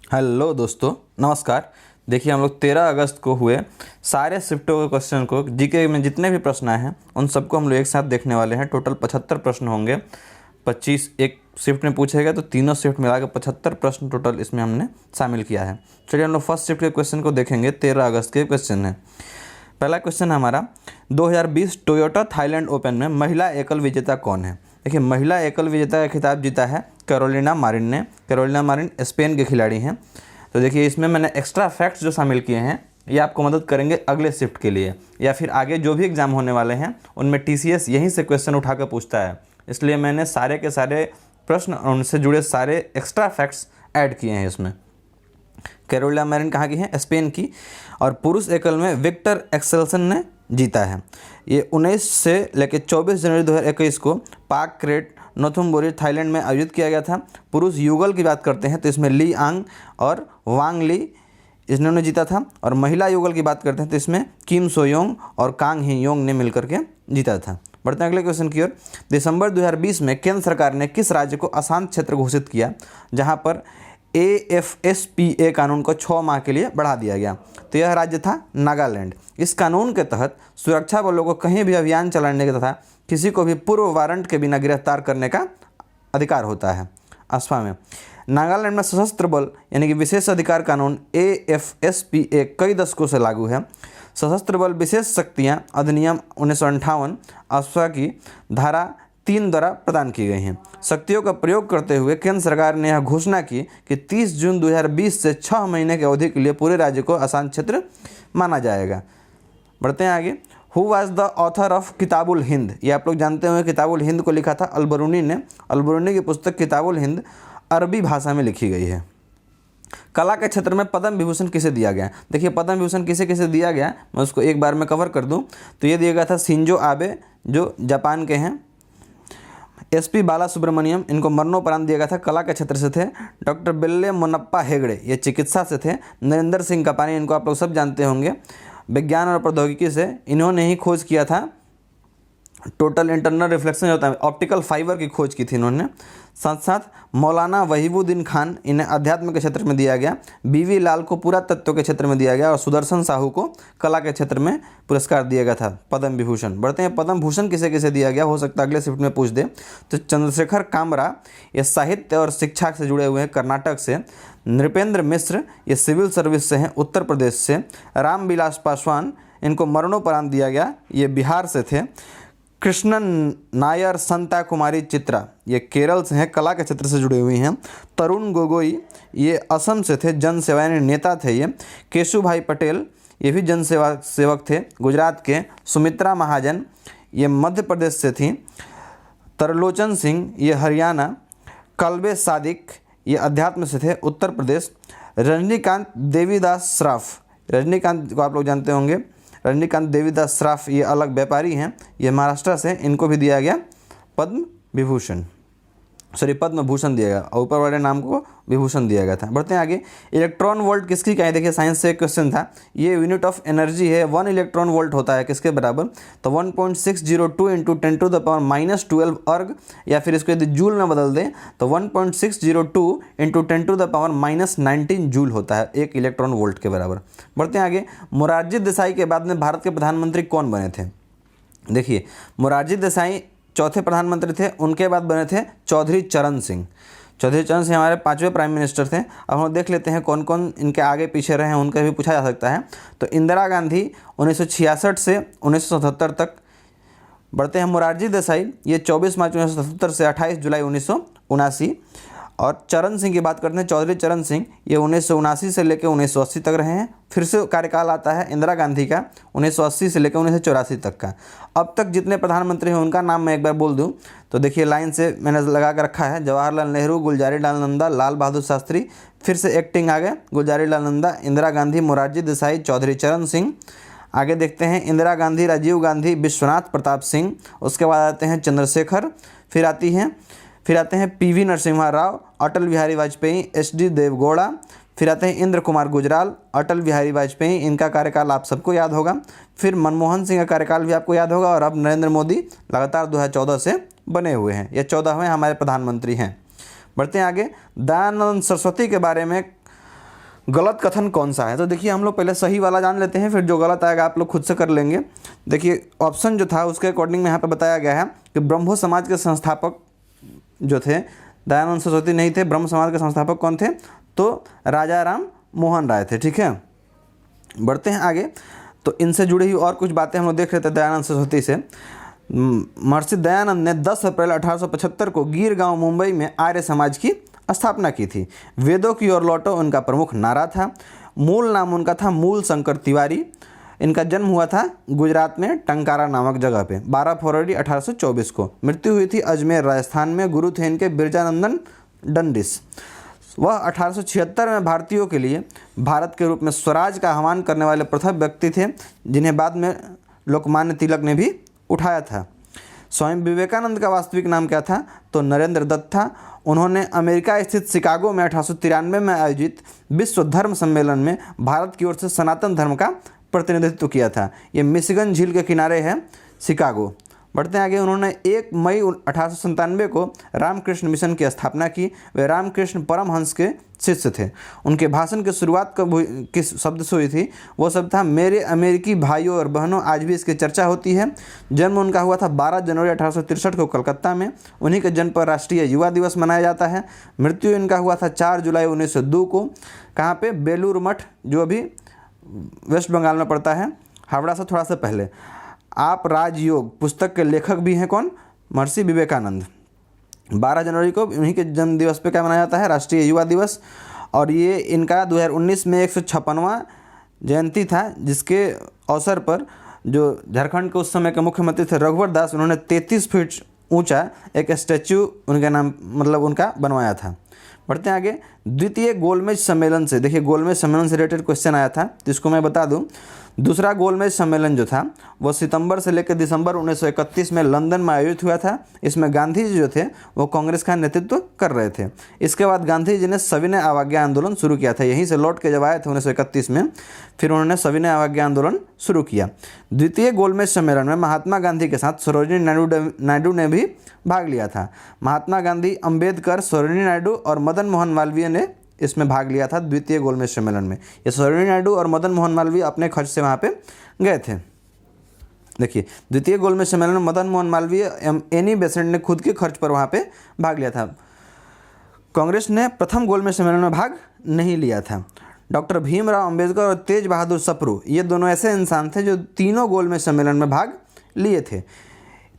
Hello दोस्तों, नमस्कार। देखिए, हम लोग 13 अगस्त को हुए सारे शिफ्टों के क्वेश्चन को, जीके में जितने भी प्रश्न आए हैं उन सबको हम लोग एक साथ देखने वाले हैं। टोटल 75 प्रश्न होंगे। 25 एक शिफ्ट में पूछेगा तो तीनों शिफ्ट मिला के 75 प्रश्न टोटल इसमें हमने शामिल किया है। चलिए हम लोग फर्स्ट शिफ्ट के क्वेश्चन को देखेंगे। 13 अगस्त के क्वेश्चन है। पहला क्वेश्चन हमारा, 2020 टोयोटा थाईलैंड ओपन में महिला एकल विजेता कौन है। देखिए, महिला एकल विजेता का खिताब जीता है कैरोलिना मारिन ने। कैरोलिना मारिन स्पेन के खिलाड़ी हैं। तो देखिए, इसमें मैंने एक्स्ट्रा फैक्ट्स जो शामिल किए हैं ये आपको मदद करेंगे अगले शिफ्ट के लिए, या फिर आगे जो भी एग्जाम होने वाले हैं उनमें TCS यहीं से क्वेश्चन उठा कर पूछता है। इसलिए मैंने सारे के सारे प्रश्न और उनसे जुड़े सारे एक्स्ट्रा फैक्ट्स ऐड किए हैं इसमें। कैरोलिना मैरिन कहाँ की है? स्पेन की। और पुरुष एकल में विक्टर एक्सेल्सन ने जीता है। ये 19 से लेकर 24 जनवरी 2021 को पाक क्रेट नोथुमबोरी थाईलैंड में आयोजित किया गया था। पुरुष युगल की बात करते हैं तो इसमें ली आंग और वांग ली इन्होंने जीता था। और महिला युगल की बात करते हैं तो इसमें किम सोयोंग और कांग ही योंग ने मिलकर के जीता था। बढ़ते हैं अगले क्वेश्चन की ओर। दिसंबर 2020 में केंद्र सरकार ने किस राज्य को अशांत क्षेत्र घोषित किया, जहां पर AFSPA कानून को 6 माह के लिए बढ़ा दिया गया? तो यह राज्य था नागालैंड। इस कानून के तहत सुरक्षा बलों को कहीं भी अभियान चलाने तथा किसी को भी पूर्व वारंट के बिना गिरफ्तार करने का अधिकार होता है। असफा में नागालैंड में सशस्त्र बल यानी कि विशेष अधिकार कानून AFSPA कई दशकों से लागू है। सशस्त्र बल विशेष शक्तियाँ अधिनियम 1958 असफा की धारा 3 द्वारा प्रदान की गई हैं। शक्तियों का प्रयोग करते हुए केंद्र सरकार ने यह घोषणा की कि 30 जून 2020 से 6 महीने की अवधि के लिए पूरे राज्य को अशांत क्षेत्र माना जाएगा। बढ़ते हैं आगे। Who was the author of Kitabul Hind? ये आप लोग जानते होंगे, किताबुल हिंद को लिखा था अलबरूनी ने। अलबरूनी की पुस्तक किताबुल हिंद अरबी भाषा में लिखी गई है। कला के क्षेत्र में पद्म विभूषण किसे दिया गया? देखिए, पद्म विभूषण किसे किसे दिया गया, मैं उसको एक बार में कवर कर दूं तो ये दिया गया था शिंजो आबे जो जापान के हैं। SP बाला सुब्रमण्यम, इनको मरणोपरांत दिया गया था, कला के क्षेत्र से थे। डॉक्टर बेल्ले मुनप्पा हेगड़े, ये चिकित्सा से थे। नरेंद्र सिंह कपानी, इनको आप लोग सब जानते होंगे, विज्ञान और प्रौद्योगिकी से। इन्होंने ही खोज किया था टोटल इंटरनल रिफ्लेक्शन होता है, ऑप्टिकल फाइबर की खोज की थी इन्होंने। साथ साथ मौलाना वहीबुद्दीन खान, इन्हें अध्यात्म के क्षेत्र में दिया गया। BV लाल को पुरातत्व के क्षेत्र में दिया गया और सुदर्शन साहू को कला के क्षेत्र में पुरस्कार दिया गया था, पद्म विभूषण। बढ़ते हैं, पद्म भूषण किसे किसे दिया गया, हो सकता है अगले शिफ्ट में पूछ दे। तो चंद्रशेखर कामरा, ये साहित्य और शिक्षा से जुड़े हुए हैं, कर्नाटक से। नृपेंद्र मिश्र, ये सिविल सर्विस से हैं, उत्तर प्रदेश से। रामविलास पासवान, इनको मरणोपरांत दिया गया, ये बिहार से थे। कृष्णन नायर संता कुमारी चित्रा, ये केरल से हैं, कला के क्षेत्र से जुड़े हुए हैं। तरुण गोगोई, ये असम से थे, जन सेवा नेता थे ये। केशुभाई पटेल, ये भी जन सेवक थे, गुजरात के। सुमित्रा महाजन, ये मध्य प्रदेश से थी। तरलोचन सिंह, ये हरियाणा। कल्बे सादिक, ये अध्यात्म से थे, उत्तर प्रदेश। रजनीकांत देवीदास श्राफ, रजनीकांत को आप लोग जानते होंगे, रजनीकांत देवीदास श्राफ, ये अलग व्यापारी हैं, ये महाराष्ट्र से। इनको भी दिया गया पद्म विभूषण, पद्म भूषण दिया गया और ऊपर वाले नाम को विभूषण दिया गया था। बढ़ते हैं आगे। इलेक्ट्रॉन वोल्ट किसकी क्या है? देखिए, साइंस से एक क्वेश्चन था, ये यूनिट ऑफ एनर्जी है। 1 इलेक्ट्रॉन वोल्ट होता है किसके बराबर? तो 1.602 इंटू 10⁻⁻12 अर्ग, या फिर इसको यदि जूल में बदल दें तो 1.602 इंटू 10⁻19 जूल होता है, 1 इलेक्ट्रॉन वोल्ट के बराबर। बढ़ते हैं आगे। मोरारजी देसाई के बाद में भारत के प्रधानमंत्री कौन बने थे? देखिए, मोरारजी देसाई चौथे प्रधानमंत्री थे, उनके बाद बने थे चौधरी चरण सिंह। चौधरी चरण सिंह हमारे 5वें प्राइम मिनिस्टर थे। अब हम देख लेते हैं कौन कौन इनके आगे पीछे रहे हैं, उनका भी पूछा जा सकता है। तो इंदिरा गांधी 1966 से 1977 तक। बढ़ते हैं मोरारजी देसाई, ये 24 मार्च 1977 से 28 जुलाई 1979। और चरण सिंह की बात करते हैं, चौधरी चरण सिंह, ये 1979 से लेकर 1980 तक रहे हैं। फिर से कार्यकाल आता है इंदिरा गांधी का 1980 से लेकर 1984 तक का। अब तक जितने प्रधानमंत्री हैं उनका नाम मैं एक बार बोल दूं तो देखिए, लाइन से मैंने लगा कर रखा है। जवाहरलाल नेहरू, गुलजारी लाल नंदा, लाल बहादुर शास्त्री, फिर से एक्टिंग आ गए, गुलजारी लाल नंदा, इंदिरा गांधी, मोरारजी देसाई, चौधरी चरण सिंह। आगे देखते हैं, इंदिरा गांधी, राजीव गांधी, विश्वनाथ प्रताप सिंह। उसके बाद आते हैं चंद्रशेखर, फिर आते हैं PV नरसिम्हा राव, अटल बिहारी वाजपेयी, HD देवगौड़ा। फिर आते हैं इंद्र कुमार गुजराल, अटल बिहारी वाजपेयी, इनका कार्यकाल आप सबको याद होगा। फिर मनमोहन सिंह का कार्यकाल भी आपको याद होगा। और अब नरेंद्र मोदी लगातार 2014 से बने हुए हैं, ये 14वें हमारे प्रधानमंत्री हैं। बढ़ते हैं आगे। दयानंद सरस्वती के बारे में गलत कथन कौन सा है? तो देखिए हम लोग पहले सही वाला जान लेते हैं, फिर जो गलत आएगा आप लोग खुद से कर लेंगे। देखिए ऑप्शन जो था उसके अकॉर्डिंग में यहाँ पे बताया गया है कि ब्रह्मो समाज के संस्थापक जो थे दयानंद सरस्वती नहीं थे। ब्रह्म समाज के संस्थापक कौन थे? तो राजा राम मोहन राय थे। ठीक है, बढ़ते हैं आगे। तो इनसे जुड़ी हुई और कुछ बातें हम लोग देख रहे थे दयानंद सरस्वती से। महर्षि दयानंद ने 10 अप्रैल 1875 को गिर गांव मुंबई में आर्य समाज की स्थापना की थी। वेदों की ओर लौटो उनका प्रमुख नारा था। मूल नाम उनका था मूल शंकर तिवारी। इनका जन्म हुआ था गुजरात में टंकारा नामक जगह पे 12 फरवरी 1824 को। मृत्यु हुई थी अजमेर राजस्थान में। गुरु थे इनके बिरजानंदन डंडिस। वह 1876 में भारतीयों के लिए भारत के रूप में स्वराज का आह्वान करने वाले प्रथम व्यक्ति थे, जिन्हें बाद में लोकमान्य तिलक ने भी उठाया था। स्वामी विवेकानंद का वास्तविक नाम क्या था? तो नरेंद्र दत्त था। उन्होंने अमेरिका स्थित शिकागो में 1893 में आयोजित विश्व धर्म सम्मेलन में भारत की ओर से सनातन धर्म का प्रतिनिधित्व किया था। ये मिशिगन झील के किनारे है शिकागो। बढ़ते हैं आगे। उन्होंने 1 मई 1897 को रामकृष्ण मिशन की स्थापना की। वे रामकृष्ण परमहंस के शिष्य थे। उनके भाषण की शुरुआत किस शब्द से हुई थी? वो शब्द था मेरे अमेरिकी भाइयों और बहनों। आज भी इसकी चर्चा होती है। जन्म उनका हुआ था 12 जनवरी 1863 को कलकत्ता में। उन्हीं के जन्म पर राष्ट्रीय युवा दिवस मनाया जाता है। मृत्यु इनका हुआ था 4 जुलाई 1902 को। कहाँ पे? बेलूर मठ, जो अभी वेस्ट बंगाल में पड़ता है, हावड़ा से थोड़ा सा पहले। आप राजयोग पुस्तक के लेखक भी हैं कौन? महर्षि विवेकानंद। 12 जनवरी को उन्हीं के जन्म दिवस पे क्या मनाया जाता है? राष्ट्रीय युवा दिवस। और ये इनका 2019 में 156वां जयंती था, जिसके अवसर पर जो झारखंड के उस समय के मुख्यमंत्री थे रघुवर दास, उन्होंने 33 फीट ऊंचा एक स्टैचू उनके नाम मतलब उनका बनवाया था। बढ़ते हैं आगे। द्वितीय गोलमेज सम्मेलन से, देखिए गोलमेज सम्मेलन से रिलेटेड क्वेश्चन आया था, तो इसको मैं बता दूं। दूसरा गोलमेज सम्मेलन जो था वो सितंबर से लेकर दिसंबर 1931 में लंदन में आयोजित हुआ था। इसमें गांधी जी जो थे वो कांग्रेस का नेतृत्व कर रहे थे। इसके बाद गांधी जी ने सविनय अवज्ञा आंदोलन शुरू किया था। यहीं से लौट के जब आए थे 1931 में, फिर उन्होंने सविनय अवज्ञा आंदोलन शुरू किया। द्वितीय गोलमेज सम्मेलन में महात्मा गांधी के साथ सरोजिनी नायडू ने भी भाग लिया था। महात्मा गांधी, अम्बेडकर, सरोजिनी नायडू और मदन मोहन मालवीय ने इसमें भाग लिया था द्वितीय गोलमेज सम्मेलन में। ये सरोजिनी नायडू और मदन मोहन मालवीय अपने खर्च से वहाँ पे गए थे। देखिए द्वितीय गोलमेज सम्मेलन में मदन मोहन मालवीय एवं एनी बेसेंट ने खुद के खर्च पर वहाँ पे भाग लिया था। कांग्रेस ने प्रथम गोलमेज सम्मेलन में भाग नहीं लिया था। डॉक्टर भीमराव अम्बेडकर और तेज बहादुर सप्रू, ये दोनों ऐसे इंसान थे जो तीनों गोलमेज सम्मेलन में भाग लिए थे।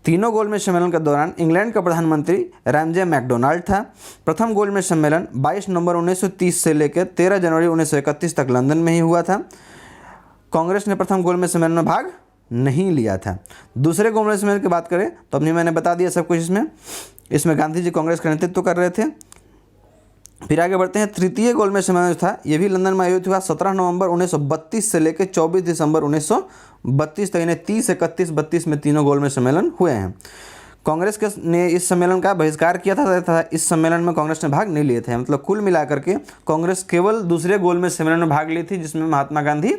तीनों गोलमेज सम्मेलन के दौरान इंग्लैंड का प्रधानमंत्री रैमजे मैकडोनाल्ड था। प्रथम गोलमेज सम्मेलन 22 नवंबर 1930 से लेकर 13 जनवरी 1931 तक लंदन में ही हुआ था। कांग्रेस ने प्रथम गोलमेज सम्मेलन में भाग नहीं लिया था। दूसरे गोलमेज सम्मेलन की बात करें तो अपनी मैंने बता दिया सब कुछ। इसमें गांधी जी कांग्रेस का नेतृत्व कर रहे थे। फिर आगे बढ़ते हैं। तृतीय गोलमेज सम्मेलन था, ये भी लंदन में आयोजित हुआ 17 नवंबर 1932 से लेकर 24 दिसंबर 1932 तक, यानी 30, 31, 32 में तीनों गोलमेज सम्मेलन हुए हैं। कांग्रेस ने इस सम्मेलन का बहिष्कार किया था। इस सम्मेलन में कांग्रेस ने भाग नहीं लिए थे। मतलब कुल मिलाकर के कांग्रेस केवल दूसरे गोलमेज सम्मेलन में भाग ली थी, जिसमें महात्मा गांधी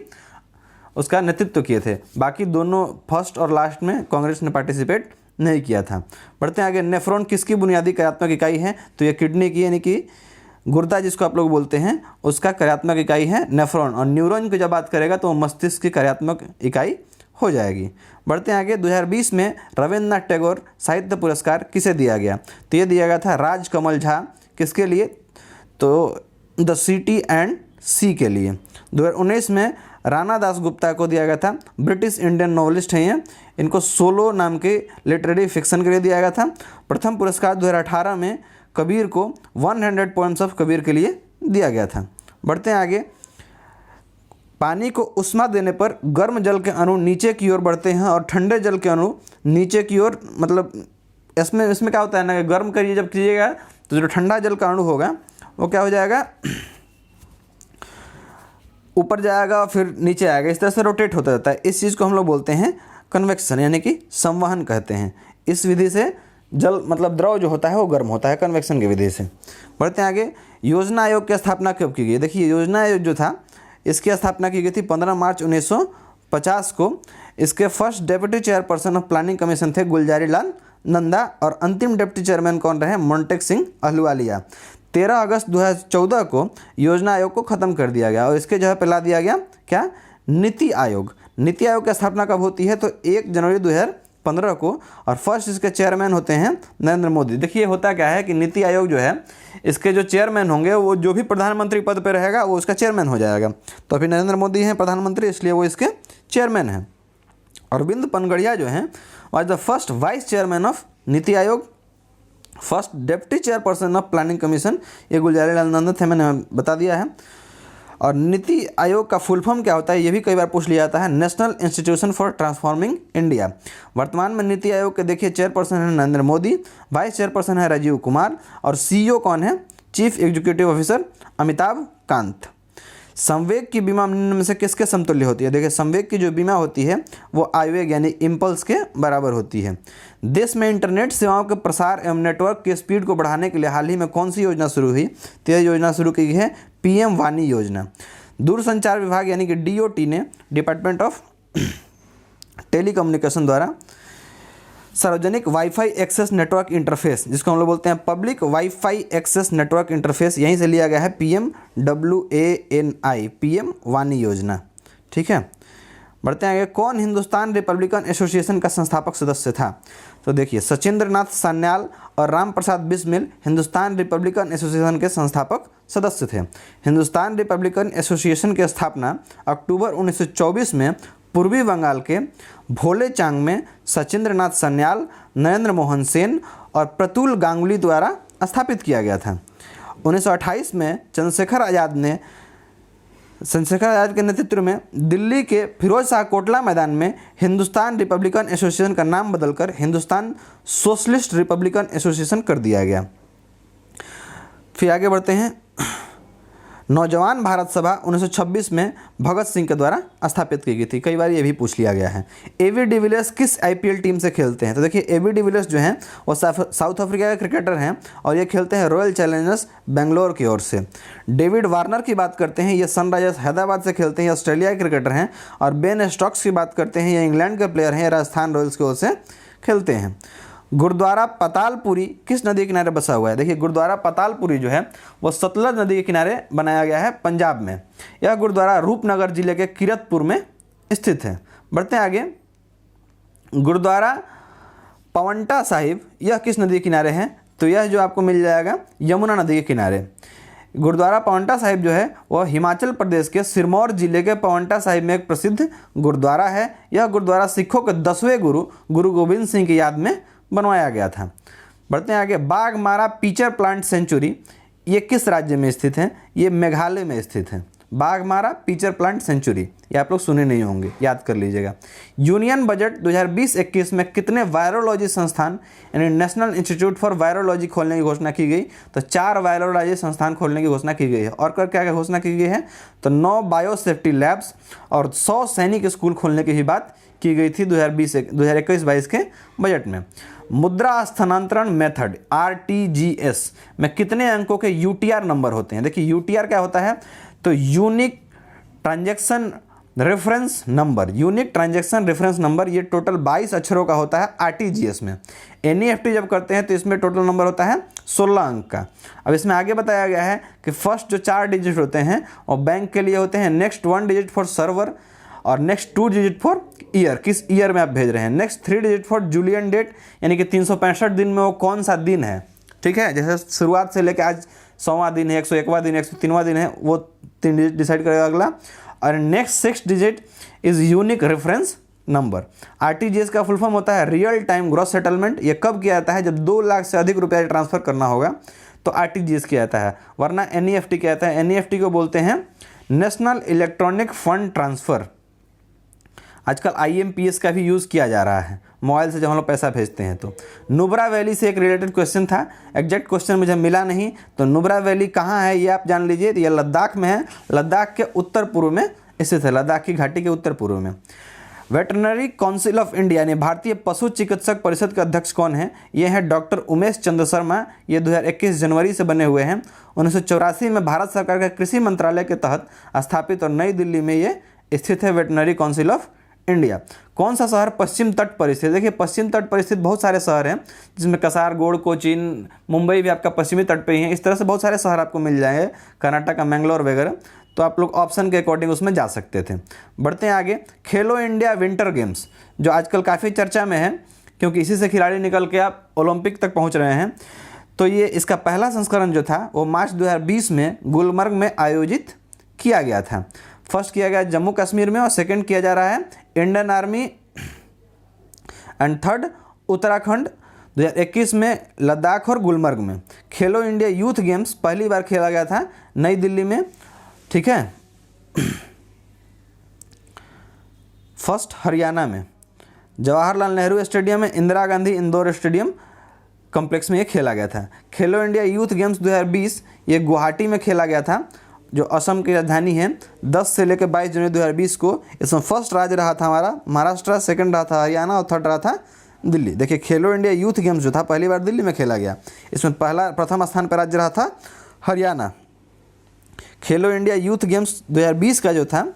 उसका नेतृत्व किए थे। बाकी दोनों फर्स्ट और लास्ट में कांग्रेस ने पार्टिसिपेट नहीं किया था। बढ़ते हैं आगे। नेफ्रॉन किसकी बुनियादी कार्यात्मक इकाई है? तो ये किडनी की, यानी कि गुर्दा जिसको आप लोग बोलते हैं, उसका कार्यात्मक इकाई है नेफ्रॉन। और न्यूरॉन की जब बात करेगा तो मस्तिष्क की कार्यात्मक इकाई हो जाएगी। बढ़ते हैं आगे। 2020 में रविन्द्रनाथ टैगोर साहित्य पुरस्कार किसे दिया गया? तो ये दिया गया था राजकमल झा। किसके लिए? तो द सिटी एंड सी के लिए। 2019 में राणा दासगुप्ता को दिया गया था। ब्रिटिश इंडियन नॉवलिस्ट हैं ये। इनको सोलो नाम के लिटरेरी फिक्शन के लिए दिया गया था। प्रथम पुरस्कार 2018 में कबीर को 100 पोएम्स ऑफ कबीर के लिए दिया गया था। बढ़ते हैं आगे। पानी को उष्मा देने पर गर्म जल के अणु नीचे की ओर बढ़ते हैं और ठंडे जल के अणु नीचे की ओर, मतलब इसमें क्या होता है ना, गर्म करिए जब कीजिएगा तो जो ठंडा जल का अणु होगा वो क्या हो जाएगा, ऊपर जाएगा और फिर नीचे आएगा। इस तरह से रोटेट होता रहता है। इस चीज़ को हम लोग बोलते हैं कन्वेक्शन, यानी कि संवहन कहते हैं। इस विधि से जल मतलब द्रव जो होता है वो गर्म होता है कन्वेक्शन की विधि से। बढ़ते हैं आगे। योजना आयोग की स्थापना कब की गई? देखिए योजना आयोग जो था इसकी स्थापना की गई थी 15 मार्च 1950 को। इसके first deputy chairperson of planning commission थे गुलजारी लाल नंदा और अंतिम डिप्टी चेयरमैन कौन रहे? मोंटेक सिंह अहलुवालिया। 13 अगस्त 2014 को योजना आयोग को ख़त्म कर दिया गया और इसके जगह पे ला दिया गया क्या, नीति आयोग। नीति आयोग की स्थापना कब होती है, तो 1 जनवरी 2015 को, और फर्स्ट इसके चेयरमैन होते हैं नरेंद्र मोदी। देखिए होता क्या है कि नीति आयोग जो है इसके जो चेयरमैन होंगे वो जो भी प्रधानमंत्री पद पे रहेगा वो उसका चेयरमैन हो जाएगा। तो अभी नरेंद्र मोदी हैं प्रधानमंत्री, इसलिए वो इसके चेयरमैन हैं। अरविंद पनगड़िया जो हैं was the first vice chairman of NITI Aayog, first deputy chairperson of planning commission. ये गुलजारीलाल नंदा थे, मैंने बता दिया है। और नीति आयोग का फुल फॉर्म क्या होता है ये भी कई बार पूछ लिया जाता है, national institution for transforming India. वर्तमान में नीति आयोग के देखिए चेयरपर्सन है नरेंद्र मोदी, वाइस चेयरपर्सन है राजीव कुमार, और सीईओ कौन है, chief executive officer Amitabh Kant. संवेग की बीमा निम्न में से किसके समतुल्य होती है, देखिए संवेग की जो बीमा होती है वो आवेग यानी इम्पल्स के बराबर होती है। देश में इंटरनेट सेवाओं के प्रसार एवं नेटवर्क की स्पीड को बढ़ाने के लिए हाल ही में कौन सी योजना शुरू हुई, तो यह योजना शुरू की गई है पीएम वाणी योजना। दूरसंचार विभाग यानी कि डीओटी ने, डिपार्टमेंट ऑफ टेलीकम्युनिकेशन द्वारा सार्वजनिक वाईफाई एक्सेस नेटवर्क इंटरफेस, जिसको हम लोग बोलते हैं public WiFi access network interface, यहीं से लिया गया है PMWANI, पीएम वाणी योजना। ठीक है, बढ़ते हैं आगे। कौन हिंदुस्तान रिपब्लिकन एसोसिएशन का संस्थापक सदस्य था, तो देखिए सचिंद्र नाथ सान्याल और राम प्रसाद बिस्मिल हिंदुस्तान रिपब्लिकन एसोसिएशन के संस्थापक सदस्य थे। हिंदुस्तान रिपब्लिकन एसोसिएशन की स्थापना अक्टूबर 1924 में पूर्वी बंगाल के भोलेचांग में सचिंद्र नाथ सान्याल, नरेंद्र मोहन सेन और प्रतुल गांगुली द्वारा स्थापित किया गया था। 1928 में चंद्रशेखर आज़ाद के नेतृत्व में दिल्ली के फिरोज शाह कोटला मैदान में हिंदुस्तान रिपब्लिकन एसोसिएशन का नाम बदलकर हिंदुस्तान सोशलिस्ट रिपब्लिकन एसोसिएशन कर दिया गया। फिर आगे बढ़ते हैं। नौजवान भारत सभा 1926 में भगत सिंह के द्वारा स्थापित की गई थी, कई बार ये भी पूछ लिया गया है। एवी डिविलियर्स किस आईपीएल टीम से खेलते हैं, तो देखिए एवी डिविलियर्स जो हैं वो साउथ अफ्रीका के क्रिकेटर हैं और ये खेलते हैं रॉयल चैलेंजर्स बेंगलोर की ओर से। डेविड वार्नर की बात करते हैं, ये सनराइजर्स हैदराबाद से खेलते हैं, ऑस्ट्रेलिया के क्रिकेटर हैं। और बेन स्टोक्स की बात करते हैं, ये इंग्लैंड के प्लेयर हैं, राजस्थान रॉयल्स की ओर से खेलते हैं। गुरुद्वारा पतालपुरी किस नदी के किनारे बसा हुआ है, देखिए गुरुद्वारा पतालपुरी जो है वो सतलज नदी के किनारे बनाया गया है पंजाब में। यह गुरुद्वारा रूपनगर जिले के किरतपुर में स्थित है। बढ़ते हैं आगे। गुरुद्वारा पवंटा साहिब यह किस नदी के किनारे है, तो यह जो आपको मिल जाएगा यमुना नदी के किनारे। गुरुद्वारा पवंटा साहिब जो है वह हिमाचल प्रदेश के सिरमौर जिले के पवंटा साहिब में एक प्रसिद्ध गुरुद्वारा है। यह गुरुद्वारा सिखों के 10वें गुरु गोविंद सिंह की याद में बनवाया गया था। बढ़ते हैं आगे। बाघमारा पीचर प्लांट सेंचुरी ये किस राज्य में स्थित है, ये मेघालय में स्थित है। बाघमारा पीचर प्लांट सेंचुरी, ये आप लोग सुने नहीं होंगे, याद कर लीजिएगा। यूनियन बजट 2020-21 में कितने वायरोलॉजी संस्थान यानी नेशनल इंस्टीट्यूट फॉर वायरोलॉजी खोलने की घोषणा की गई, तो 4 वायरोलॉजी संस्थान खोलने की घोषणा की गई है। और क्या क्या घोषणा की गई है, तो 9 बायोसेफ्टी लैब्स और 100 सैनिक स्कूल खोलने की भी बात की गई थी 2021-22 के बजट में। मुद्रा स्थानांतरण मेथड RTGS में कितने अंकों के UTR नंबर होते हैं, देखिए UTR क्या होता है, तो unique transaction reference number, unique transaction reference number, ये टोटल 22 अक्षरों का होता है RTGS में। NEFT जब करते हैं तो इसमें टोटल नंबर होता है 16 अंक का। अब इसमें आगे बताया गया है कि फर्स्ट जो 4 डिजिट होते हैं वो बैंक के लिए होते हैं, नेक्स्ट 1 डिजिट फॉर सर्वर और नेक्स्ट 2 डिजिट फॉर ईयर, किस ईयर में आप भेज रहे हैं, next 3 digit for Julian date यानी कि 365 दिन में वो कौन सा दिन है। ठीक है, जैसे शुरुआत से लेकर आज 100वां दिन है, 101वां दिन है, 103वां दिन है, वो 3 डिजिट डिसाइड करेगा अगला। और next 6 digit is unique reference number. RTGS का फुल फॉर्म होता है रियल टाइम ग्रॉस सेटलमेंट। ये कब किया जाता है, जब 2 लाख से अधिक रुपया ट्रांसफर करना होगा तो RTGS किया जाता है, वरना NEFT किया जाता है। NEFT को बोलते हैं नेशनल इलेक्ट्रॉनिक फंड ट्रांसफ़र। आजकल IMPS का भी यूज़ किया जा रहा है मोबाइल से जब हम लोग पैसा भेजते हैं। तो नुब्रा वैली से एक रिलेटेड क्वेश्चन था, एग्जैक्ट क्वेश्चन मुझे मिला नहीं, तो नुब्रा वैली कहाँ है ये आप जान लीजिए। तो ये लद्दाख में है, लद्दाख के उत्तर पूर्व में स्थित है, लद्दाख की घाटी के उत्तर पूर्व में। वेटरनरी काउंसिल ऑफ इंडिया यानी भारतीय पशु चिकित्सक परिषद के अध्यक्ष कौन है, ये हैं डॉक्टर उमेश चंद्र शर्मा। ये 2021 जनवरी से बने हुए हैं। 1984 में भारत सरकार के कृषि मंत्रालय के तहत स्थापित और नई दिल्ली में ये स्थित है वेटरनरी काउंसिल ऑफ इंडिया। कौन सा शहर पश्चिम तट पर स्थित? देखिए पश्चिम तट पर स्थित बहुत सारे शहर हैं, जिसमें कसारगोड, कोचीन, मुंबई भी आपका पश्चिमी तट पे ही है। इस तरह से बहुत सारे शहर आपको मिल जाएंगे, कर्नाटक, मैंगलोर वगैरह। तो आप लोग ऑप्शन के अकॉर्डिंग उसमें जा सकते थे। बढ़ते हैं आगे। खेलो इंडिया विंटर गेम्स, जो आजकल काफ़ी चर्चा में है, क्योंकि इसी से खिलाड़ी निकल के आप ओलंपिक तक पहुंच रहे हैं। तो ये इसका पहला संस्करण जो था वो मार्च 2020 में गुलमर्ग में आयोजित किया गया था। फर्स्ट किया गया जम्मू कश्मीर में और सेकंड किया जा रहा है Indian army and third Uttarakhand 2021 में लद्दाख और गुलमर्ग में। खेलो इंडिया यूथ गेम्स पहली बार खेला गया था नई दिल्ली में, ठीक है, फर्स्ट हरियाणा में जवाहरलाल नेहरू स्टेडियम में, Indira Gandhi indoor stadium complex में ये खेला गया था। खेलो इंडिया यूथ गेम्स 2020 ये गुवाहाटी में खेला गया था, जो असम की राजधानी है। 10 से लेकर 22 जनवरी 2020 को इसमें फर्स्ट राज्य रहा था हमारा महाराष्ट्र, सेकंड रहा था हरियाणा और थर्ड रहा था दिल्ली। देखिए खेलो इंडिया यूथ गेम्स जो था पहली बार दिल्ली में खेला गया, इसमें प्रथम स्थान पर राज्य रहा था हरियाणा। खेलो इंडिया यूथ गेम्स 2020 का जो था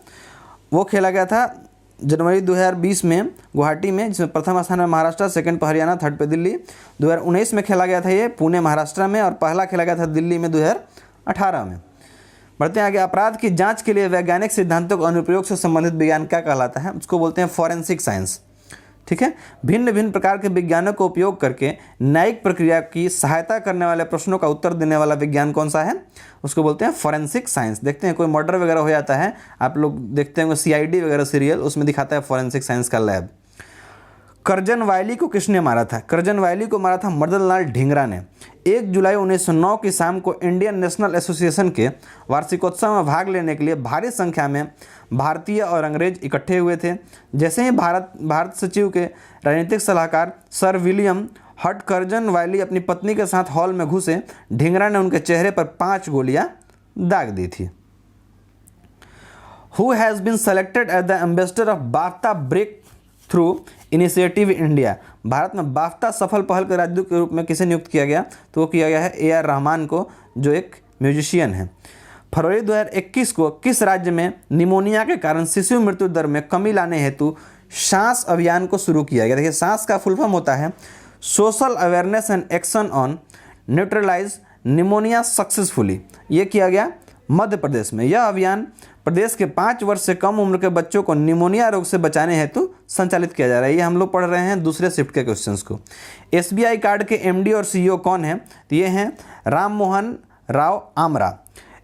वो खेला गया था जनवरी 2020 में गुवाहाटी में, जिसमें प्रथम स्थान में महाराष्ट्र, सेकंड पर हरियाणा, थर्ड पे दिल्ली। 2019 में खेला गया था ये पुणे महाराष्ट्र में, और पहला खेला गया था दिल्ली में 2018 में। बढ़ते हैं आगे। अपराध की जांच के लिए वैज्ञानिक सिद्धांतों के अनुप्रयोग से संबंधित विज्ञान क्या कहलाता है? उसको बोलते हैं फॉरेंसिक साइंस, ठीक है। भिन्न भिन्न प्रकार के विज्ञानों का उपयोग करके न्यायिक प्रक्रिया की सहायता करने वाले प्रश्नों का उत्तर देने वाला विज्ञान कौन सा है? उसको बोलते हैं फॉरेंसिक साइंस। देखते हैं कोई मर्डर वगैरह हो जाता है, आप लोग देखते होंगे CID वगैरह सीरियल, उसमें दिखाता है फॉरेंसिक साइंस का लैब। करजन वायली को किसने मारा था? करजन वायली को मारा था मदन लाल ढींगरा ने। 1 जुलाई 1909 की शाम को इंडियन नेशनल एसोसिएशन के वार्षिकोत्सव में भाग लेने के लिए भारी संख्या में भारतीय और अंग्रेज इकट्ठे हुए थे। जैसे ही भारत सचिव के राजनीतिक सलाहकार सर विलियम हट करजन वायली अपनी पत्नी के साथ हॉल में घुसे, ढींगरा ने उनके चेहरे पर 5 गोलियां दाग दी थी। Who has been selected as the ambassador of BAFTA breakthrough initiative India? Bharat में बाफ्टा सफल पहल के राजदूत के रूप में किसे नियुक्त किया गया? तो वो किया गया है AR रहमान को, जो एक म्यूजिशियन है। फरवरी 2021 को किस राज्य में निमोनिया के कारण शिशु मृत्यु दर में कमी लाने हेतु सांस अभियान को शुरू किया गया? देखिए सांस का फुल फॉर्म होता है social awareness and action on neutralise pneumonia successfully. ये किया गया मध्य प्रदेश में। यह अभियान प्रदेश के 5 वर्ष से कम उम्र के बच्चों को निमोनिया रोग से बचाने हेतु संचालित किया जा रहा है। ये हम लोग पढ़ रहे हैं दूसरे शिफ्ट के क्वेश्चंस को। SBI कार्ड के MD और CEO कौन है? तो ये हैं राम मोहन राव आमरा।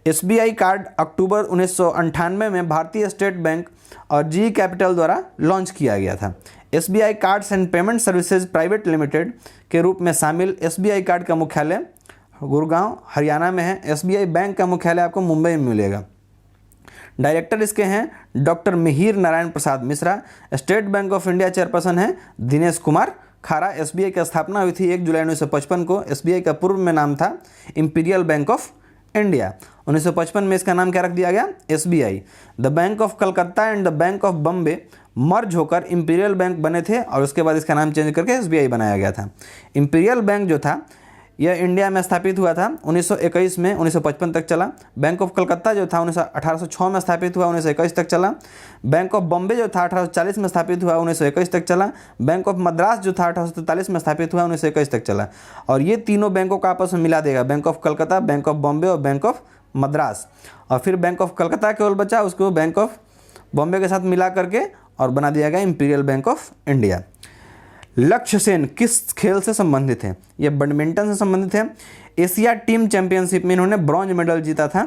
SBI कार्ड अक्टूबर 1998 में भारतीय स्टेट बैंक और GE कैपिटल द्वारा लॉन्च किया गया था। SBI cards and payment services private limited के रूप में शामिल SBI कार्ड का मुख्यालय गुड़गांव हरियाणा में है। SBI बैंक का मुख्यालय आपको मुंबई में मिलेगा। डायरेक्टर इसके हैं doctor Mihir Narayan Prasad Mishra. State bank of India chairperson है दिनेश कुमार खारा। SBI की स्थापना हुई थी 1 जुलाई 1955 को। SBI का पूर्व में नाम था इंपीरियल बैंक ऑफ इंडिया। 1955 में इसका नाम क्या रख दिया गया? SBI। The bank of Calcutta and the bank of Bombay merge होकर इंपीरियल बैंक बने थे, और उसके बाद इसका नाम चेंज करके SBI बनाया गया था। इंपीरियल बैंक जो था यह इंडिया में स्थापित हुआ था 1921 में, 1955 तक चला। बैंक ऑफ कलकत्ता जो था 1806 में स्थापित हुआ, 1921 तक चला। बैंक ऑफ बॉम्बे जो था 1840 में स्थापित हुआ, 1921 तक चला। बैंक ऑफ मद्रास जो था 1843 में स्थापित हुआ, 1921 तक चला। और ये तीनों बैंकों का आपस में मिला देगा, bank of Calcutta, bank of Bombay और बैंक ऑफ मद्रास। और फिर बैंक ऑफ कलकत्ता केवल बचा, उसको बैंक ऑफ बॉम्बे के साथ मिला करके और बना दिया गया इंपीरियल बैंक ऑफ इंडिया। लक्ष्य सेन किस खेल से संबंधित है? ये बैडमिंटन से संबंधित है। एशिया टीम चैंपियनशिप में इन्होंने ब्रॉन्ज मेडल जीता था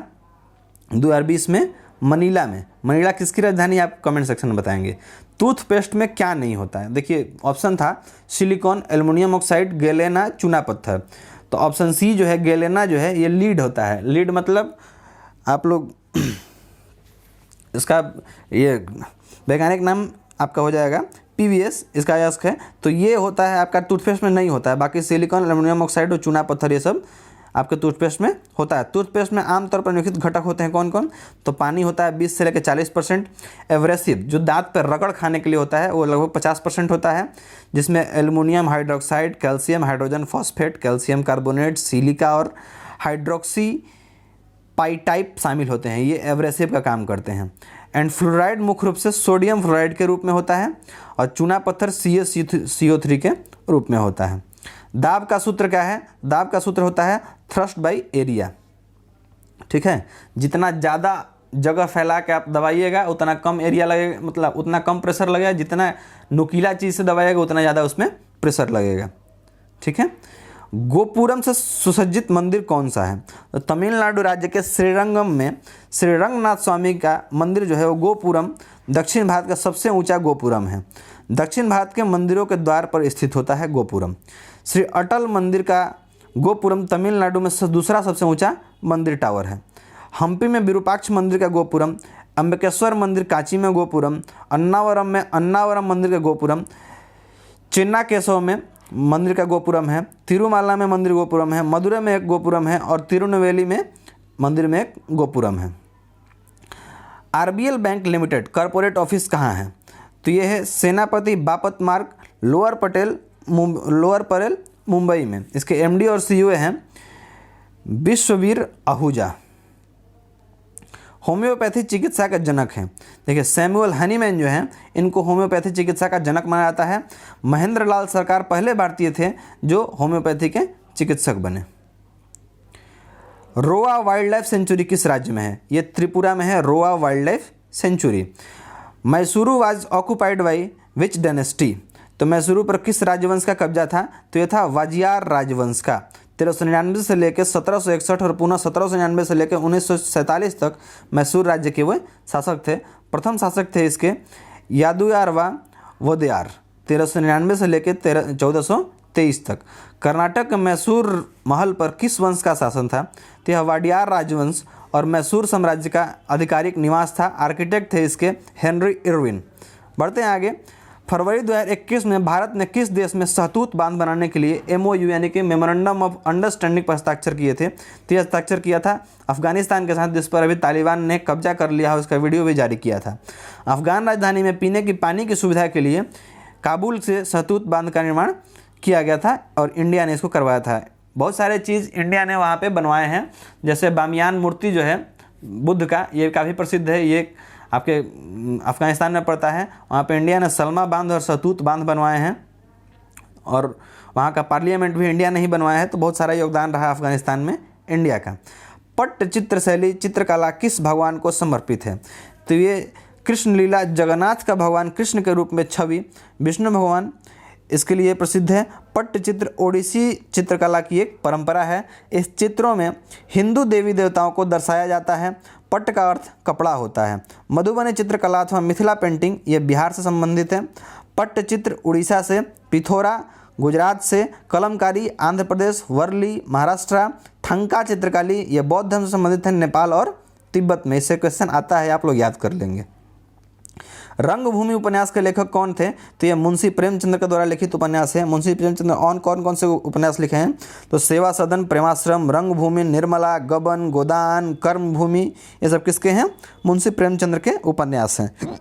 2020 में मनीला में। मनीला किसकी राजधानी आप कमेंट सेक्शन में बताएंगे। टूथपेस्ट में क्या नहीं होता है? देखिए ऑप्शन था सिलिकॉन, एल्युमिनियम ऑक्साइड, गैलेना, चूना पत्थर। तो ऑप्शन सी जो है गैलेना जो है ये लीड होता है। लीड मतलब आप लोग इसका ये वैज्ञानिक नाम आपका हो जाएगा PVS, इसका अयस्क है। तो ये होता है आपका टूथपेस्ट में नहीं होता है। बाकी सिलिकॉन, एल्युमिनियम ऑक्साइड और चूना पत्थर ये सब आपके टूथपेस्ट में होता है। टूथपेस्ट में आमतौर पर निम्नलिखित घटक होते हैं कौन कौन? तो पानी होता है 20 से लेकर 40%। एब्रेसिव जो दांत पर रगड़ खाने के लिए होता है वो लगभग 50% होता है, जिसमें aluminium hydroxide, calcium hydrogen phosphate, calcium carbonate, silica और हाइड्रोक्सी पाई टाइप शामिल होते हैं, ये एब्रेसिव का काम करते हैं। एंड फ्लोराइड मुख्य रूप से सोडियम फ्लोराइड के रूप में होता है और चूना पत्थर CaCO3 के रूप में होता है। दाब का सूत्र क्या है? दाब का सूत्र होता है थ्रस्ट बाई एरिया। ठीक है, जितना ज़्यादा जगह फैला के आप दबाइएगा उतना कम एरिया लगेगा, मतलब उतना कम प्रेशर लगेगा। जितना नुकीला चीज़ से दबाइएगा उतना ज़्यादा उसमें प्रेशर लगेगा। ठीक है, गोपुरम से सुसज्जित मंदिर कौन सा है? तो तमिलनाडु राज्य के श्रीरंगम में श्री रंगनाथ स्वामी का मंदिर जो है वो गोपुरम दक्षिण भारत का सबसे ऊंचा गोपुरम है। दक्षिण भारत के मंदिरों के द्वार पर स्थित होता है गोपुरम। श्री अटल मंदिर का गोपुरम तमिलनाडु में दूसरा सबसे ऊंचा मंदिर टावर है। हम्पी में विरूपाक्ष मंदिर का गोपुरम, अम्बकेश्वर मंदिर कांची में गोपुरम, अन्नावरम में अन्नावरम मंदिर का गोपुरम, चेन्नाकेशव में मंदिर का गोपुरम है, तिरुमाला में मंदिर गोपुरम है, मदुरै में एक गोपुरम है और तिरुनेलवेली में मंदिर में एक गोपुरम है। RBL bank limited corporate office कहाँ है? तो ये है सेनापति बापत मार्ग, लोअर परेल मुंबई में। इसके MD और CEO हैं विश्ववीर आहूजा। होम्योपैथी चिकित्सा का जनक है, देखिए सैमुअल हनीमैन जो हैं इनको होम्योपैथी चिकित्सा का जनक माना जाता है। महेंद्र लाल सरकार पहले भारतीय थे जो होम्योपैथी के चिकित्सक बने। रोआ वाइल्ड लाइफ सेंचुरी किस राज्य में है? ये त्रिपुरा में है रोआ wild life sanctuary. Mysuru was occupied by which dynasty? तो मैसूरू पर किस राजवंश का कब्जा था? तो ये था वाजियार राजवंश का। 1399 से लेकर 1761 और पुनः 1799 से लेकर 1947 तक मैसूर राज्य के वो शासक थे। प्रथम शासक थे इसके यादुयारवा वोदेयार 1399 से लेकर 1423 तक। कर्नाटक के मैसूर महल पर किस वंश का शासन था? तो यह वाडियार राजवंश और मैसूर साम्राज्य का आधिकारिक निवास था। आर्किटेक्ट थे इसके हेनरी इरविन। बढ़ते हैं आगे। फरवरी 2021 में भारत ने किस देश में सहतूत बांध बनाने के लिए MOU यानी कि मेमोरेंडम ऑफ अंडरस्टैंडिंग पर हस्ताक्षर किए थे? तो यह हस्ताक्षर किया था अफगानिस्तान के साथ, जिस पर अभी तालिबान ने कब्जा कर लिया है, उसका वीडियो भी जारी किया था। अफगान राजधानी में पीने की पानी की सुविधा के लिए काबुल से सहतूत बांध का निर्माण किया गया था और इंडिया ने इसको करवाया था। बहुत सारे चीज़ इंडिया ने वहाँ पर बनवाए हैं, जैसे बामियान मूर्ति जो है बुद्ध का, ये काफ़ी प्रसिद्ध है, ये आपके अफ़गानिस्तान में पड़ता है। वहाँ पे इंडिया ने सलमा बांध और सहतूत बांध बनवाए हैं और वहाँ का पार्लियामेंट भी इंडिया ने ही बनवाया है। तो बहुत सारा योगदान रहा अफ़गानिस्तान में इंडिया का। पट्टचित्र शैली चित्रकला किस भगवान को समर्पित है? तो ये कृष्ण लीला जगन्नाथ का भगवान कृष्ण के रूप में छवि विष्णु भगवान इसके लिए प्रसिद्ध है। पट्टचित्र ओडिसी चित्रकला की एक परंपरा है। इस चित्रों में हिंदू देवी देवताओं को दर्शाया जाता है। पट्ट का अर्थ कपड़ा होता है। मधुबनी चित्रकला अथवा मिथिला पेंटिंग ये बिहार से संबंधित है। पट्टचित्र उड़ीसा से, पिथौरा गुजरात से, कलमकारी आंध्र प्रदेश, वर्ली महाराष्ट्र, थंका चित्रकारी ये बौद्ध धर्म से संबंधित है, नेपाल और तिब्बत में। इससे क्वेश्चन आता है, आप लोग याद कर लेंगे। रंगभूमि उपन्यास के लेखक कौन थे? तो ये मुंशी प्रेमचंद्र के द्वारा लिखित उपन्यास है। मुंशी प्रेमचंद्र कौन कौन से उपन्यास लिखे हैं? तो सेवा सदन, प्रेमाश्रम, रंगभूमि, निर्मला, गबन, गोदान, कर्मभूमि, ये सब किसके हैं? मुंशी प्रेमचंद्र के उपन्यास हैं।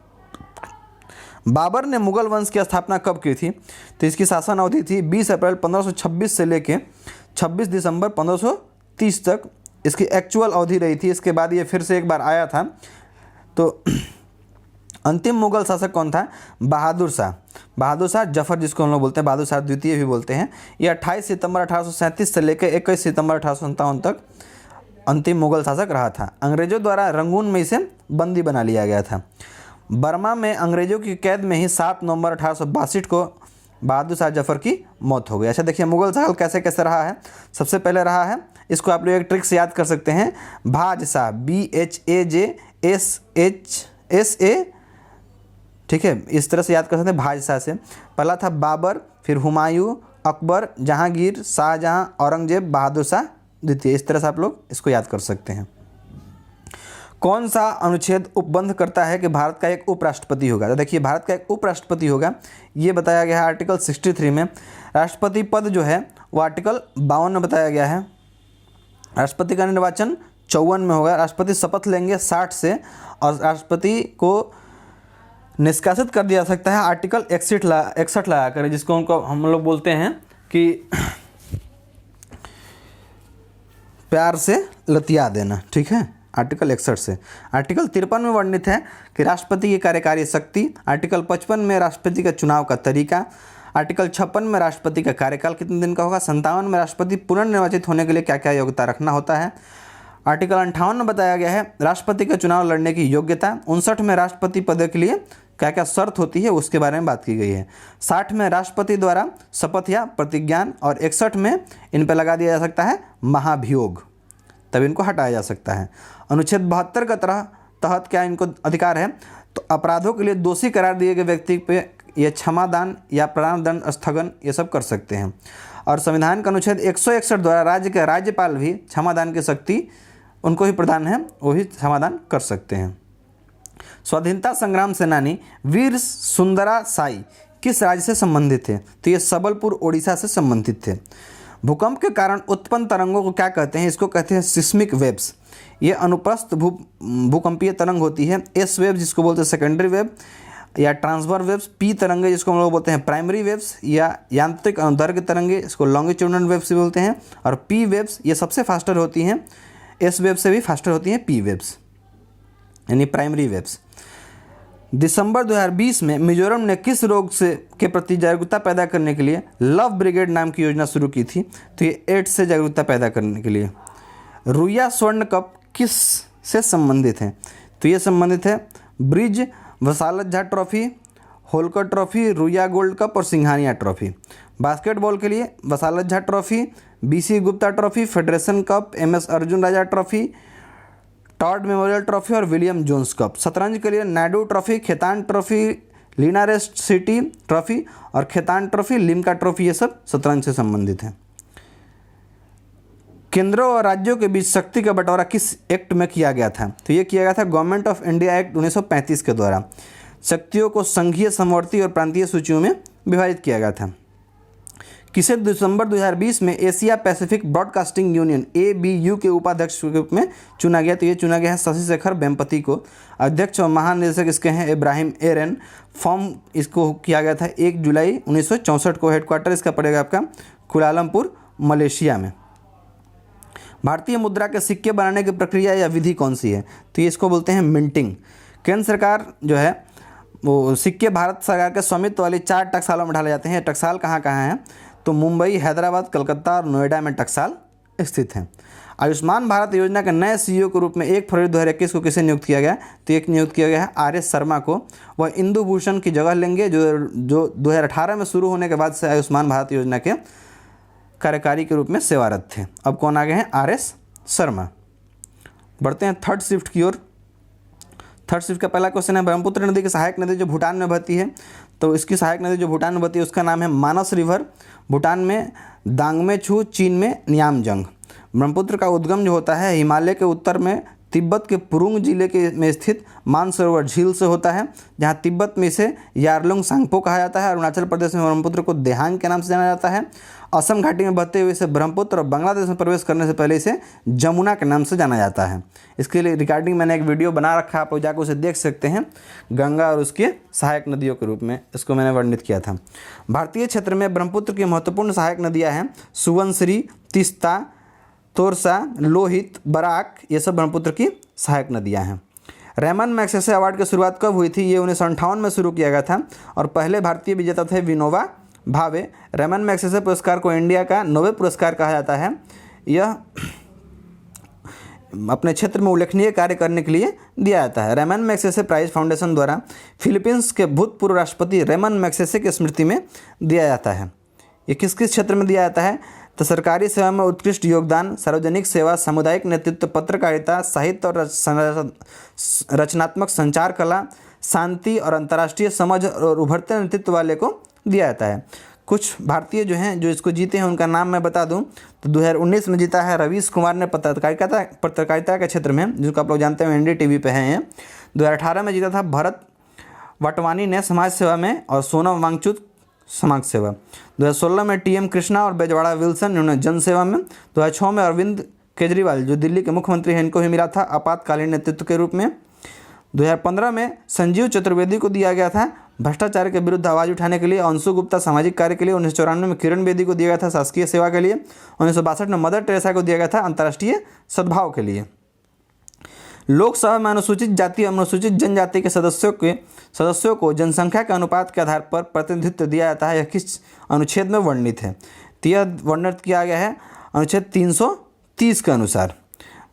बाबर ने मुगल वंश की स्थापना कब की थी? तो इसकी शासन अवधि थी 20 अप्रैल 1526 से लेके 26 दिसंबर 1530 तक इसकी एक्चुअल अवधि रही थी। इसके बाद ये फिर से एक बार आया था। तो अंतिम मुगल शासक कौन था? बहादुर शाह जफर, जिसको हम लोग बोलते हैं बहादुर शाह द्वितीय भी बोलते हैं। ये 28 सितंबर 1837 से लेकर 21 सितंबर 1857 तक अंतिम मुगल शासक रहा था। अंग्रेजों द्वारा रंगून में इसे बंदी बना लिया गया था। बर्मा में अंग्रेजों की कैद में ही 7 नवंबर 1862 को बहादुर शाह जफर की मौत हो गई। अच्छा देखिए मुगल शासन कैसे कैसे रहा है। सबसे पहले रहा है, इसको आप लोग एक ट्रिक से याद कर सकते हैं, भाजशाह BHAJSHA, ठीक है, इस तरह से याद कर सकते हैं भाजशाह से। पहला था बाबर, फिर हुमायूं, अकबर, जहांगीर, शाहजहां, औरंगजेब, बहादुर शाह द्वितीय। इस तरह से आप लोग इसको याद कर सकते हैं। कौन सा अनुच्छेद उपबंध करता है कि भारत का एक उपराष्ट्रपति होगा? तो देखिए भारत का एक उपराष्ट्रपति होगा, ये बताया गया है आर्टिकल 63 में। राष्ट्रपति पद जो है वो आर्टिकल 52 में बताया गया है। राष्ट्रपति का निर्वाचन 54 में होगा। राष्ट्रपति शपथ लेंगे 60 से और राष्ट्रपति को निष्कासित कर दिया सकता है आर्टिकल 61 लगा कर, जिसको हम लोग बोलते हैं कि प्यार से लतिया देना, ठीक है, आर्टिकल 61 से। आर्टिकल 53 में वर्णित है कि राष्ट्रपति की कार्यकारी शक्ति। आर्टिकल 55 में राष्ट्रपति का चुनाव का तरीका। आर्टिकल 56 में राष्ट्रपति का कार्यकाल कितने दिन का होगा। 57 में राष्ट्रपति पुनर्निर्वाचित होने के लिए क्या क्या योग्यता रखना होता है। आर्टिकल 58 में बताया गया है राष्ट्रपति का चुनाव लड़ने की योग्यता। 59 में राष्ट्रपति पद के लिए क्या क्या शर्त होती है उसके बारे में बात की गई है। 60 में राष्ट्रपति द्वारा शपथ या प्रतिज्ञान, और 61 में इन पर लगा दिया जा सकता है महाभियोग, तब इनको हटाया जा सकता है। अनुच्छेद 72 का तहत क्या इनको अधिकार है, तो अपराधों के लिए दोषी करार दिए गए व्यक्ति पे ये क्षमादान या प्राणदंड स्थगन ये सब कर सकते हैं। और संविधान का अनुच्छेद 161 द्वारा राज्य के राज्यपाल भी क्षमादान की शक्ति उनको ही प्रदान है, वो भी क्षमादान कर सकते हैं। स्वाधीनता संग्राम सेनानी वीर सुंदरा साई किस राज्य से संबंधित थे, तो ये सबलपुर ओडिशा से संबंधित थे। भूकंप के कारण उत्पन्न तरंगों को क्या कहते हैं, इसको कहते हैं सिस्मिक वेव्स। ये अनुप्रस्थ भूकंपीय तरंग होती है। एस वेव जिसको बोलते हैं सेकेंडरी वेव या ट्रांसफर वेव्स। पी तरंगे जिसको हम लोग बोलते हैं प्राइमरी वेव्स या यांत्रिक अनुदैर्घ्य तरंगे, इसको लॉन्गिट्यूडनल वेव्स भी बोलते हैं। और पी वेव्स ये सबसे फास्टर होती हैं, एस वेव से भी फास्टर होती हैं पी वेव्स यानी प्राइमरी वेव्स। दिसंबर 2020 में मिजोरम ने किस रोग से के प्रति जागरूकता पैदा करने के लिए लव ब्रिगेड नाम की योजना शुरू की थी, तो ये एड्स से जागरूकता पैदा करने के लिए। रुया स्वर्ण कप किस से संबंधित है, तो ये संबंधित है bridge Vasalat Jha trophy, Holkar trophy, Ruia gold cup और सिंघानिया ट्रॉफी। बास्केटबॉल के लिए Vasalat Jha trophy, BC Gupta trophy, federation cup, MS Arjun Raja trophy, Todd memorial trophy और विलियम जोन्स कप। शतरंज के लिए Naidu trophy, Khaitan trophy, Linares city trophy और खेतान ट्रॉफी, लिम्का ट्रॉफी, ये सब शतरंज से संबंधित हैं। केंद्रों और राज्यों के बीच शक्ति का बंटवारा किस एक्ट में किया गया था, तो ये किया गया था गवर्नमेंट ऑफ इंडिया एक्ट 1935 के द्वारा। शक्तियों को संघीय, समवर्ती और प्रांतीय सूचियों में विभाजित किया गया था। किसे दिसंबर 2020 में Asia Pacific broadcasting union ABU के उपाध्यक्ष के रूप में चुना गया, तो ये चुना गया है शशि शेखर वेम्पति को। अध्यक्ष और महानिदेशक इसके हैं इब्राहिम एरन। फॉर्म इसको किया गया था 1 जुलाई 1964 को। हेडक्वार्टर इसका पड़ेगा आपका कुलालमपुर मलेशिया में। भारतीय मुद्रा के सिक्के बनाने की प्रक्रिया या विधि कौन सी है, तो ये इसको बोलते हैं मिंटिंग। केंद्र सरकार जो है वो सिक्के भारत सरकार के स्वामित्व वाली 4 टकसालों में ढाले जाते हैं। टकसाल कहाँ कहाँ हैं, तो मुंबई, हैदराबाद, कलकत्ता और नोएडा में टकसाल स्थित हैं। आयुष्मान भारत योजना के नए CEO के रूप में 1 फरवरी 2021 को किसे नियुक्त किया गया, तो एक नियुक्त किया गया है RS शर्मा को। वह इंदु भूषण की जगह लेंगे जो 2018 में शुरू होने के बाद से आयुष्मान भारत योजना के कार्यकारी के रूप में सेवारत थे। अब कौन आ गए हैं, RS शर्मा। बढ़ते हैं थर्ड शिफ्ट की ओर। थर्ड शिफ्ट का पहला क्वेश्चन है ब्रह्मपुत्र नदी की सहायक नदी जो भूटान में बहती है, तो इसकी सहायक नदी जो भूटान में बहती है उसका नाम है मानस रिवर। भूटान में दांगमेछू, चीन में नियामजंग। ब्रह्मपुत्र का उद्गम जो होता है हिमालय के उत्तर में तिब्बत के पुरुंग जिले में स्थित मानसरोवर झील से होता है, जहाँ तिब्बत में इसे यारलुंग सांगपो कहा जाता है। अरुणाचल प्रदेश में ब्रह्मपुत्र को देहांग के नाम से जाना जाता है। असम घाटी में बहते हुए इसे ब्रह्मपुत्र और बांग्लादेश में प्रवेश करने से पहले इसे जमुना के नाम से जाना जाता है। इसके लिए रिकॉर्डिंग मैंने एक वीडियो बना रखा है, आप जाकर उसे देख सकते हैं। गंगा और उसके सहायक नदियों के रूप में इसको मैंने वर्णित किया था। भारतीय क्षेत्र में ब्रह्मपुत्र की महत्वपूर्ण सहायक नदियाँ हैं सुबनसिरी, तीस्ता, तोरसा, लोहित, बराक, ये सब ब्रह्मपुत्र की सहायक नदियाँ हैं। रेमन मैग्सेसे अवार्ड की शुरुआत कब हुई थी, ये 1958 में शुरू किया गया था और पहले भारतीय विजेता थे विनोबा भावे। रेमन मैग्सेसे पुरस्कार को इंडिया का नोबेल पुरस्कार कहा जाता है। यह अपने क्षेत्र में उल्लेखनीय कार्य करने के लिए दिया जाता है। रेमन मैग्सेसे प्राइज फाउंडेशन द्वारा फिलीपींस के भूतपूर्व राष्ट्रपति रेमन मैग्सेसे की स्मृति में दिया जाता है। ये किस किस क्षेत्र में दिया जाता है, तो सरकारी सेवा में उत्कृष्ट योगदान, सार्वजनिक सेवा, सामुदायिक नेतृत्व, पत्रकारिता, साहित्य और रचनात्मक संचार कला, शांति और अंतर्राष्ट्रीय समझ और उभरते नेतृत्व वाले को दिया जाता है। कुछ भारतीय जो हैं जो इसको जीते हैं उनका नाम मैं बता दूं, तो 2019 में जीता है रवीश कुमार ने पत्रकारिता के क्षेत्र में, जिसको आप लोग जानते हैं NDTV पे हैं। 2018 में जीता था भरत वाटवानी ने समाज सेवा में और सोनम वांगचुक समाज सेवा। 2016 में TM कृष्णा और बेजवाड़ा विल्सन इन्होंने जन सेवा में। 2006 में अरविंद केजरीवाल जो दिल्ली के मुख्यमंत्री हैं इनको भी मिला था आपातकालीन नेतृत्व के रूप में। 2015 में संजीव चतुर्वेदी को दिया गया था भ्रष्टाचार के विरुद्ध आवाज़ उठाने के लिए, अंशु गुप्ता सामाजिक कार्य के लिए, 1994 में किरण बेदी को दिया गया था शासकीय सेवा के लिए, 1962 में मदर टेरेसा को दिया गया था अंतर्राष्ट्रीय सद्भाव के लिए। लोकसभा में अनुसूचित जाति और अनुसूचित जनजाति के सदस्यों को जनसंख्या के अनुपात के आधार पर प्रतिनिधित्व दिया जाता है, यह किस अनुच्छेद में वर्णित है? तो यह वर्णित किया गया है अनुच्छेद 330 के अनुसार।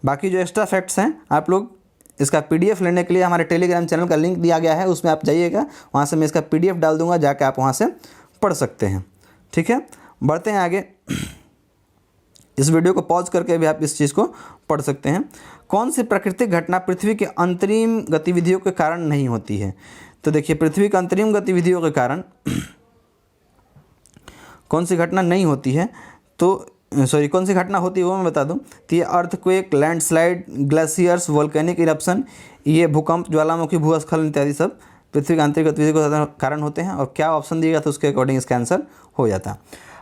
बाकी जो एक्स्ट्रा फैक्ट्स हैं आप लोग इसका PDF लेने के लिए हमारे टेलीग्राम चैनल का लिंक दिया गया है, उसमें आप जाइएगा, वहाँ से मैं इसका PDF डाल दूंगा, जाके आप वहाँ से पढ़ सकते हैं। ठीक है, बढ़ते हैं आगे। इस वीडियो को पॉज करके भी आप इस चीज़ को पढ़ सकते हैं। कौन सी प्राकृतिक घटना पृथ्वी के अंतरिम गतिविधियों के कारण नहीं होती है? तो देखिए, पृथ्वी के अंतरिम गतिविधियों के कारण कौन सी घटना नहीं होती है, तो कौन सी घटना होती है वो मैं बता दूं। तो ये earthquake, landslide, glaciers, volcanic eruption, ये भूकंप, ज्वालामुखी, भूस्खलन इत्यादि सब पृथ्वी के आंतरिक गतिविधि के कारण होते हैं। और क्या ऑप्शन दिएगा तो उसके अकॉर्डिंग इसका आंसर हो जाता।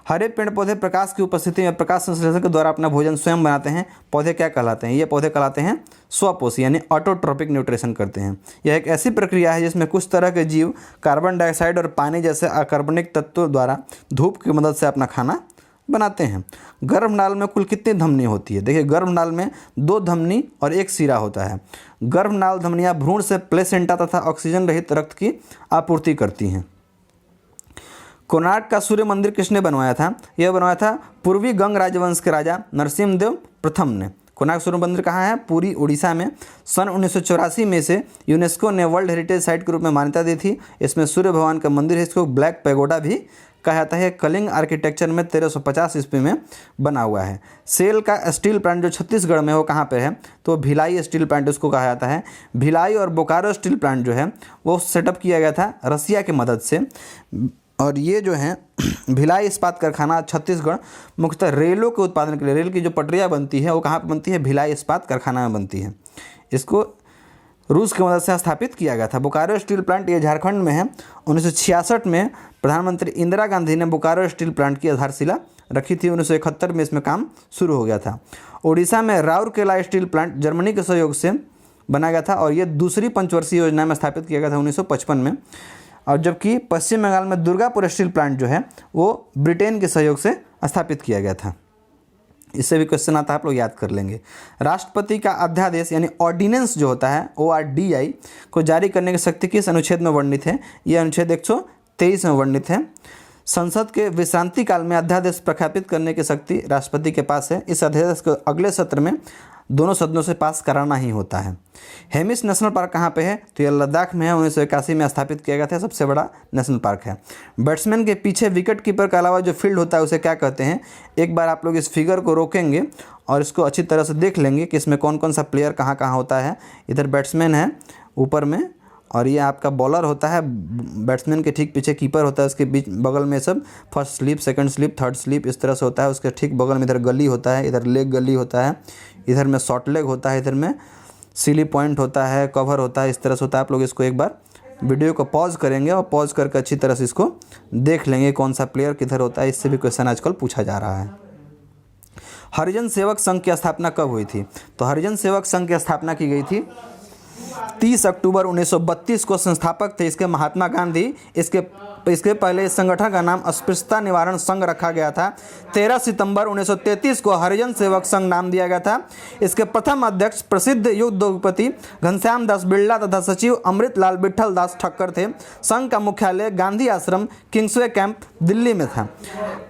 हरे पेड़ पौधे प्रकाश की उपस्थिति में प्रकाश संश्लेषण के द्वारा अपना भोजन स्वयं बनाते हैं, पौधे क्या कहलाते हैं? ये पौधे कहलाते हैं स्वपोषी, यानी ऑटोट्रोपिक न्यूट्रिशन करते हैं। यह एक ऐसी प्रक्रिया है जिसमें कुछ तरह के जीव कार्बन डाइऑक्साइड और पानी जैसे अकार्बनिक तत्वों द्वारा धूप की मदद से अपना खाना बनाते हैं। गर्भनाल में कुल कितनी धमनी होती है? देखिए, गर्भनाल में 2 धमनी और 1 सिरा होता है। गर्भनाल धमनियाँ भ्रूण से प्लेसेंटा तथा ऑक्सीजन रहित रक्त की आपूर्ति करती हैं। कोणार्क का सूर्य मंदिर किसने बनवाया था? यह बनवाया था पूर्वी गंग राजवंश के राजा नरसिम्हदेव प्रथम ने। कोणार्क सूर्य मंदिर कहाँ है? पूरी उड़ीसा में। सन 1984 में से यूनेस्को ने वर्ल्ड हेरिटेज साइट के रूप में मान्यता दी थी। इसमें सूर्य भगवान का मंदिर है, इसको ब्लैक पैगोडा भी कहा जाता है। कलिंग आर्किटेक्चर में 1350 ईस्वी में बना हुआ है। सेल का स्टील प्लांट जो छत्तीसगढ़ में, वो कहाँ पे है? तो भिलाई स्टील प्लांट उसको कहा जाता है। भिलाई और बोकारो स्टील प्लांट जो है वो सेटअप किया गया था रसिया की मदद से। और ये जो है भिलाई इस्पात कारखाना छत्तीसगढ़ मुख्यतः रेलों के उत्पादन के लिए, रेल की जो पटरियाँ बनती है वो कहाँ पर बनती है? भिलाई इस्पात कारखाना में बनती है। इसको रूस की मदद से स्थापित किया गया था। बोकारो स्टील प्लांट ये झारखंड में है। 1966 में प्रधानमंत्री इंदिरा गांधी ने बोकारो स्टील प्लांट की आधारशिला रखी थी। 1971 में इसमें काम शुरू हो गया था। उड़ीसा में राउरकेला स्टील प्लांट जर्मनी के सहयोग से बनाया गया था और ये दूसरी पंचवर्षीय योजना में स्थापित किया गया था 1955 में। और जबकि पश्चिम बंगाल में दुर्गापुर स्टील प्लांट जो है वो ब्रिटेन के सहयोग से स्थापित किया गया था। इससे भी क्वेश्चन आता है, आप लोग याद कर लेंगे। राष्ट्रपति का अध्यादेश यानी ऑर्डिनेंस जो होता है ORDI को जारी करने की शक्ति किस अनुच्छेद में वर्णित है? यह अनुच्छेद 123 में वर्णित है। संसद के विश्रांति काल में अध्यादेश प्रख्यापित करने की शक्ति राष्ट्रपति के पास है। इस अध्यादेश को अगले सत्र में दोनों सदनों से पास कराना ही होता है। हेमिस नेशनल पार्क कहाँ पे है? तो यह लद्दाख में है। 1981 में स्थापित किया गया था, सबसे बड़ा नेशनल पार्क है। बैट्समैन के पीछे विकेट कीपर के अलावा जो फील्ड होता है उसे क्या कहते हैं? एक बार आप लोग इस फिगर को रोकेंगे और इसको अच्छी तरह से देख लेंगे कि इसमें कौन कौन सा प्लेयर कहाँ कहाँ होता है। इधर बैट्समैन है ऊपर में और ये आपका बॉलर होता है। बैट्समैन के ठीक पीछे कीपर होता है, उसके बीच बगल में सब first slip, second slip, third slip इस तरह से होता है। उसके ठीक बगल में इधर गली होता है, इधर लेग गली होता है, इधर में शॉर्ट लेग होता है, इधर में सिली पॉइंट होता है, कवर होता है, इस तरह से होता है। आप लोग इसको एक बार वीडियो को पॉज करेंगे और पॉज करके अच्छी तरह से इसको देख लेंगे कौन सा प्लेयर किधर होता है। इससे भी क्वेश्चन आजकल पूछा जा रहा है। हरिजन सेवक संघ की स्थापना कब हुई थी? तो हरिजन सेवक संघ की स्थापना की गई थी 30 अक्टूबर 1932 को। संस्थापक थे इसके महात्मा गांधी। इसके पहले इस संगठन का नाम अस्पृश्यता निवारण संघ रखा गया था। 13 सितंबर 1933 को हरिजन सेवक संघ नाम दिया गया था। इसके प्रथम अध्यक्ष प्रसिद्ध उद्योगपति घनश्याम दास बिरला तथा सचिव अमृतलाल विठल दास ठक्कर थे। संघ का मुख्यालय गांधी आश्रम किंग्सवे कैंप दिल्ली में था।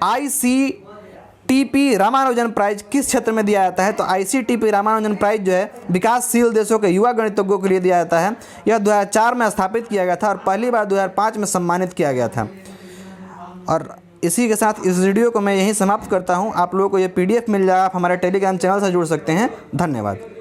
ICTP रामानुजन प्राइज किस क्षेत्र में दिया जाता है? तो ICTP रामानुजन प्राइज जो है विकासशील देशों के युवा गणितज्ञों के लिए दिया जाता है। यह 2004 में स्थापित किया गया था और पहली बार 2005 में सम्मानित किया गया था। और इसी के साथ इस वीडियो को मैं यहीं समाप्त करता हूं। आप लोगों को ये PDF मिल जाएगा, आप हमारे टेलीग्राम चैनल से जुड़ सकते हैं। धन्यवाद।